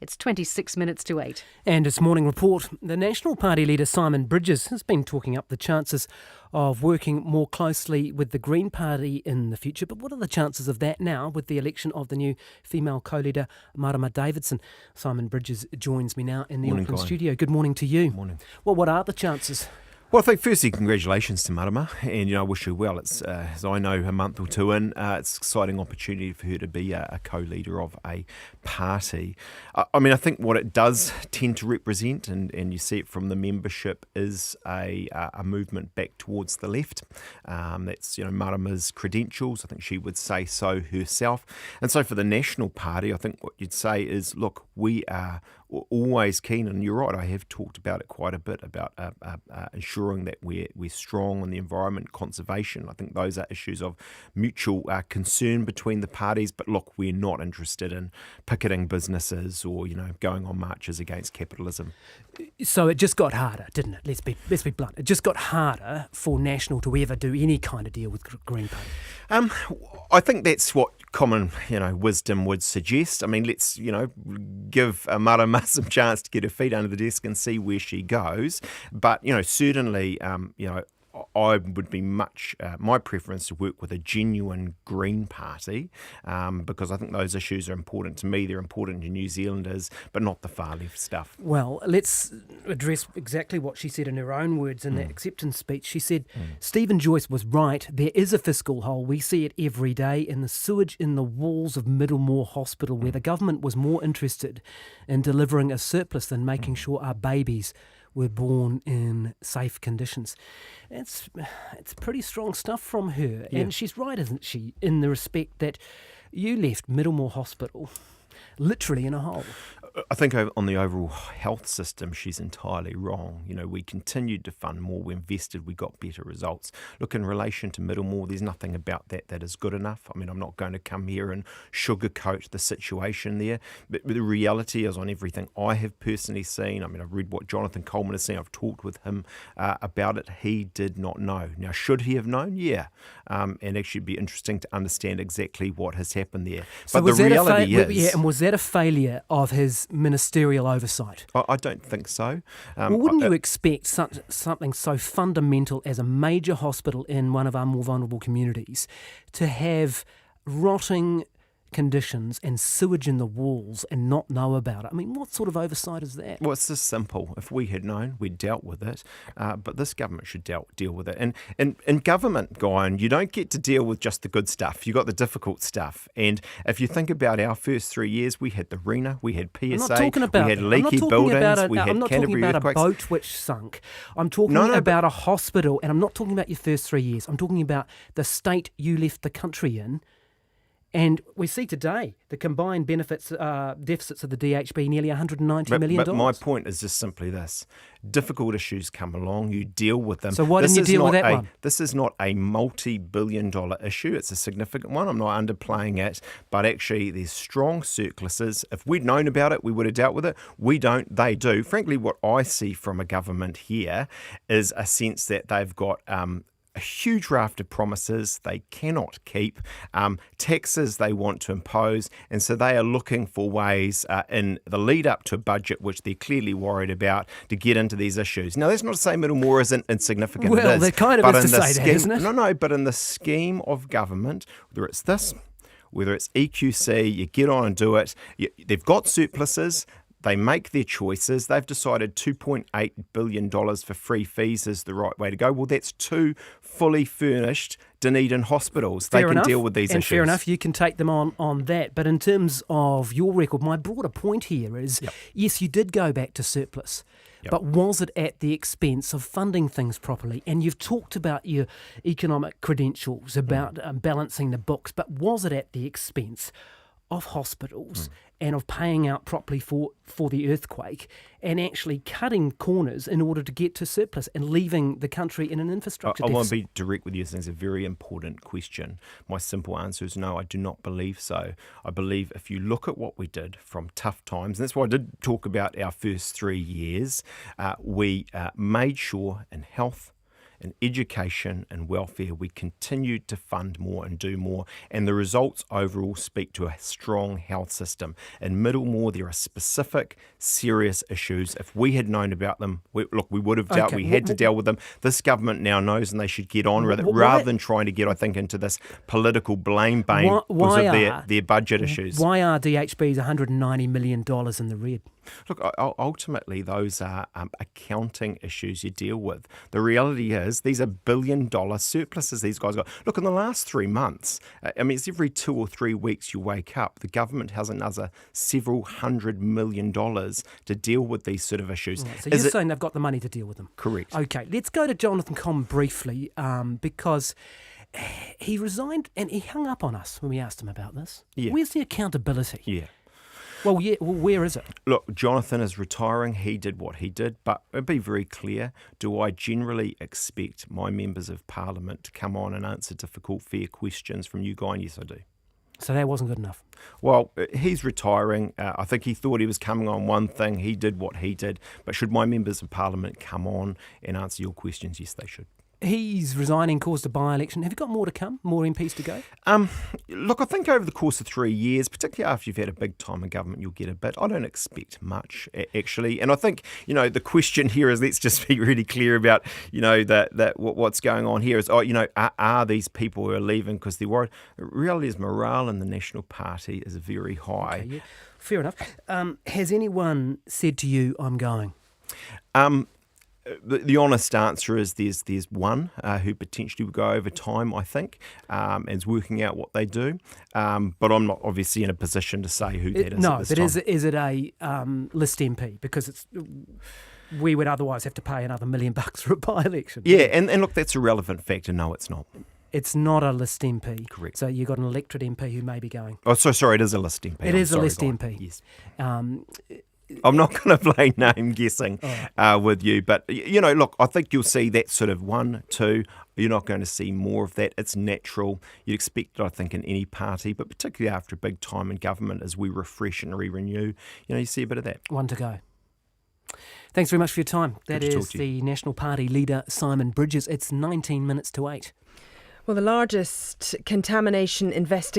It's 26 minutes to 8. And it's Morning Report. The National Party leader Simon Bridges has been talking up the chances of working more closely with the Green Party in the future. But what are the chances of that now with the election of the new female co-leader, Marama Davidson? Simon Bridges joins me now in the Auckland studio. Good morning to you. Morning. Well, what are the chances? Well, I think firstly, congratulations to Marama, and I wish her well. It's as I know, a month or two in, it's an exciting opportunity for her to be a co-leader of a party. I think what it does tend to represent, and you see it from the membership, is a movement back towards the left. That's Marama's credentials. I think she would say so herself. And so for the National Party, I think what you'd say is, look, we are always keen, and you're right, I have talked about it quite a bit, about ensuring that we're strong on the environment, conservation. I think those are issues of mutual concern between the parties, but look, we're not interested in picketing businesses or going on marches against capitalism. So it just got harder, didn't it? Let's be blunt. It just got harder for National to ever do any kind of deal with Green Party. I think that's what common wisdom would suggest. I mean, let's give Marama some chance to get her feet under the desk and see where she goes. But certainly I would be my preference to work with a genuine Green Party, because I think those issues are important to me. They're important to New Zealanders, but not the far left stuff. Well, let's address exactly what she said in her own words in that acceptance speech. She said, Stephen Joyce was right. There is a fiscal hole. We see it every day in the sewage in the walls of Middlemore Hospital, where the government was more interested in delivering a surplus than making sure our babies were born in safe conditions. It's pretty strong stuff from her. Yeah. And she's right, isn't she, in the respect that you left Middlemore Hospital literally in a hole. I think on the overall health system, she's entirely wrong. We continued to fund more, we invested, we got better results. Look, in relation to Middlemore, there's nothing about that is good enough. I mean, I'm not going to come here and sugarcoat the situation there, but the reality is, on everything I have personally seen, I've read what Jonathan Coleman has seen, I've talked with him about it, he did not know. Now, should he have known? Yeah. And actually it'd be interesting to understand exactly what has happened there. So but the reality is... Yeah, and was that a failure of his ministerial oversight? I don't think so. Well, wouldn't you expect something so fundamental as a major hospital in one of our more vulnerable communities to have rotting conditions and sewage in the walls and not know about it? I mean, what sort of oversight is that? Well, it's just simple. If we had known, we'd dealt with it. But this government should deal with it. And in government, Guyon, you don't get to deal with just the good stuff. You got the difficult stuff. And if you think about our first 3 years, we had the RENA, we had PSA, we had leaky buildings, we had Canterbury earthquakes. I'm not talking about a boat which sunk. I'm talking about a hospital, and I'm not talking about your first 3 years. I'm talking about the state you left the country in. And we see today the combined deficits of the DHB nearly $190 million. But my point is just simply this. Difficult issues come along, you deal with them. So why didn't you deal with that one? This is not a multi-billion-dollar issue. It's a significant one. I'm not underplaying it. But actually, there's strong surpluses. If we'd known about it, we would have dealt with it. We don't. They do. Frankly, what I see from a government here is a sense that they've got... a huge raft of promises they cannot keep, taxes they want to impose, and so they are looking for ways in the lead up to a budget, which they're clearly worried about, to get into these issues. Now, that's not to say Middlemore isn't insignificant. Well, it is, that kind of is to say that, isn't it? No, but in the scheme of government, whether it's this, whether it's EQC, you get on and do it, they've got surpluses. They make their choices. They've decided $2.8 billion for free fees is the right way to go. Well, that's two fully furnished Dunedin hospitals. They can deal with these issues. Fair enough, you can take them on that. But in terms of your record, my broader point here is, yes, you did go back to surplus. But was it at the expense of funding things properly? And you've talked about your economic credentials, about balancing the books, but was it at the expense of hospitals and of paying out properly for the earthquake and actually cutting corners in order to get to surplus and leaving the country in an infrastructure deficit? I want to be direct with you. This is a very important question. My simple answer is no, I do not believe so. I believe if you look at what we did from tough times, and that's why I did talk about our first 3 years, we made sure in health, in education and welfare. We continued to fund more and do more, and the results overall speak to a strong health system. In Middlemore, there are specific, serious issues. If we had known about them, we would have dealt. We had to deal with them. This government now knows, and they should get on with it, rather than trying to get, I think, into this political blame because of their budget issues. Why are DHB's $190 million in the red? Look, ultimately, those are accounting issues you deal with. The reality is these are billion-dollar surpluses these guys got. Look, in the last 3 months, it's every 2 or 3 weeks you wake up, the government has another several $100 million to deal with these sort of issues. Right, so you're saying they've got the money to deal with them? Correct. Okay, let's go to Jonathan Common briefly, because he resigned and he hung up on us when we asked him about this. Yeah. Where's the accountability? Yeah. Well, where is it? Look, Jonathan is retiring. He did what he did. But be very clear, do I generally expect my members of parliament to come on and answer difficult, fair questions from you guys? Yes, I do. So that wasn't good enough? Well, he's retiring. I think he thought he was coming on one thing. He did what he did. But should my members of parliament come on and answer your questions? Yes, they should. He's resigning, caused a by-election. Have you got more to come? More MPs to go? Look, I think over the course of 3 years, particularly after you've had a big time in government, you'll get a bit. I don't expect much, actually. And I think, the question here is, let's just be really clear about, that what's going on here is, are these people who are leaving because they're worried? The reality is morale in the National Party is very high. Okay, yeah. Fair enough. Has anyone said to you, I'm going? The honest answer is there's one who potentially will go over time, I think, and is working out what they do. But I'm not obviously in a position to say who that is. No, at this but time. is it a list MP? Because we would otherwise have to pay another $1 million for a by-election. Yeah, and look, that's a relevant factor. No, it's not. It's not a list MP. Correct. So you've got an electorate MP who may be going. Oh, so sorry, it is a list MP. It is a list MP. Yes. I'm not going to play name guessing with you, but look, I think you'll see that sort of 1, 2. You're not going to see more of that. It's natural. You'd expect it, I think, in any party, but particularly after a big time in government, as we refresh and re-renew, you see a bit of that. One to go. Thanks very much for your time. That is the National Party leader, Simon Bridges. It's 19 minutes to 8. Well, the largest contamination investigation